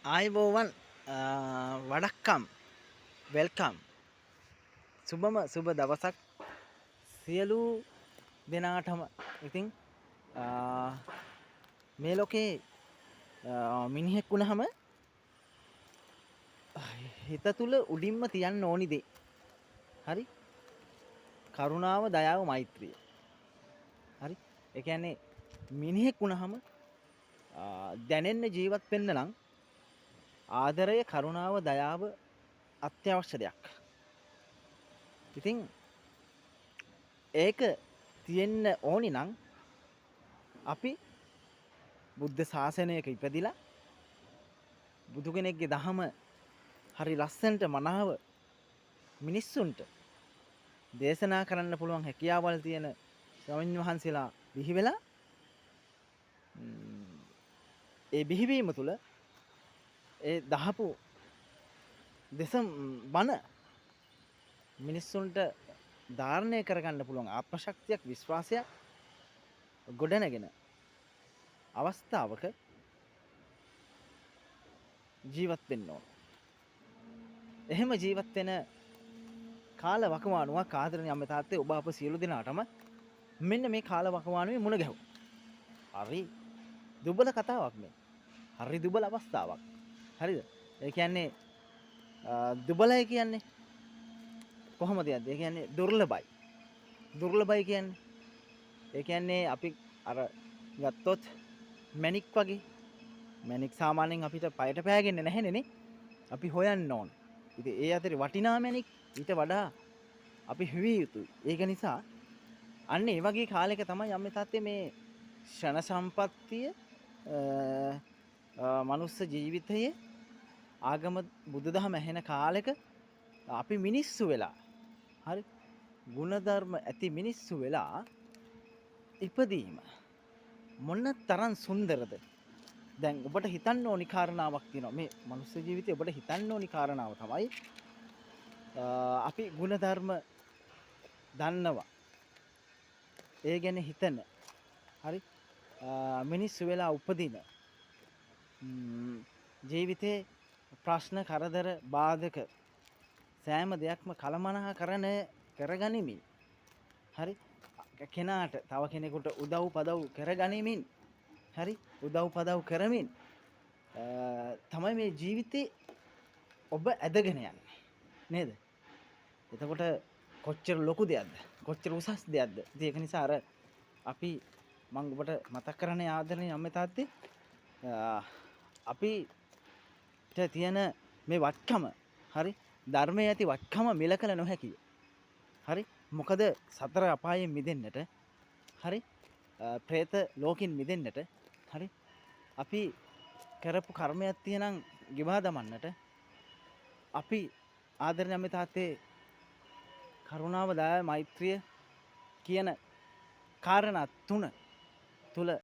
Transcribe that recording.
ආයිබෝවන් වඩක්කම් welcome සුබ දවසක් සියලු දෙනාටම ඉතින් මේ ලෝකේ මිනිහෙක් වුණහම හිත තුළ උඩින්ම තියන්න ඕනි දේ හරි කරුණාව දයාව මෛත්‍රිය හරි ඒ කියන්නේ මිනිහෙක් වුණහම දැනෙන්න ජීවත් වෙන්න නම් ආදරය කරුණාව දයාව අත්‍යවශ්‍ය දෙයක්. ඉතින් ඒක තියෙන්න ඕනි නම් අපි බුද්ධ ශාසනයක ඉපදිලා බුදු කෙනෙක්ගේ දහම හරි ලස්සනට මනාව මිනිස්සුන්ට දේශනා කරන්න පුළුවන් හැකියාවල් තියෙන ස්වාමීන් වහන්සේලා බිහි වෙලා ඒ බිහිවීම තුළ ඒ දහපු දෙසම් බණ මිනිස්සුන්ට ධාරණය කරගන්න පුළුවන් ආත්ම ශක්තියක් විශ්වාසයක් ගොඩනගෙන අවස්ථාවක ජීවත් වෙන්න ඕන. එහෙම ජීවත් වෙන කාල වකවානුවක් ආදරණීය අම්මේ තාත්තේ ඔබ අප සියලු දෙනාටම මෙන්න මේ කාල වකවානුවේ මුණ ගැහුවා. හරි දුබල කතාවක් මේ. හරි දුබල අවස්ථාවක්. හරිද? ඒ කියන්නේ දුබලයි කියන්නේ කොහොමද යද්ද? ඒ කියන්නේ දුර්ලභයි. දුර්ලභයි කියන්නේ ඒ කියන්නේ අපි අර ගත්තොත් මැණික් වගේ මැණික් සාමාන්‍යයෙන් අපිට පයට පෑගෙන්නේ නැහැනේ නේ. අපි හොයන්න ඕන. ඉතින් ඒ අතරේ වටිනා මැණික් ඊට වඩා අපි හිවිය යුතුයි. ඒක නිසා අන්න ඒ වගේ කාලයක තමයි අම්මේ තාත්තේ මේ ෂණ සම්පත්තිය මනුස්ස ජීවිතයේ ආගම බුදුදහම ඇහෙන කාලෙක අපි මිනිස්සු වෙලා හරි ගුණධර්ම ඇති මිනිස්සු වෙලා ඉපදීම මොන තරම් සුන්දරද. දැන් ඔබට හිතන්න ඕනි කාරණාවක් තියෙනවා. මේ මනුස්ස ජීවිතේ ඔබට හිතන්න ඕනි කාරණාව තමයි අපි ගුණධර්ම දන්නවා. ඒ ගැන හිතන හරි මිනිස්සු වෙලා උපදින ජීවිතේ ප්‍රශ්න කරදර බාධක සෑම දෙයක්ම කළමනාකරණ කරගනිමින් හරි කෙනාට තව කෙනෙකුට උදව් පදව් කරගනිමින් හරි උදව් පදව් කරමින් තමයි මේ ජීවිතේ ඔබ ඇදගෙන යන්නේ නේද? එතකොට කොච්චර ලොකු දෙයක්ද? කොච්චර උසස් දෙයක්ද? ඉතින් ඒක නිසා අර අපි මම ඔබට මතක් කරන්නේ ආදරණීය අම්මේ තාත්තේ අපිට තියෙන මේ වත්කම හරි ධර්මයේ ඇති වත්කම මිලකල නොහැකිය. හරි මොකද සතර අපායෙන් මිදෙන්නට හරි പ്രേත ලෝකින් මිදෙන්නට හරි අපි කරපු කර්මයක් තියෙනම් ගෙවා දමන්නට අපි ආදරණීය අම්මේ තාත්තේ කරුණාව දයාව මෛත්‍රිය කියන කාරණා තුන තුල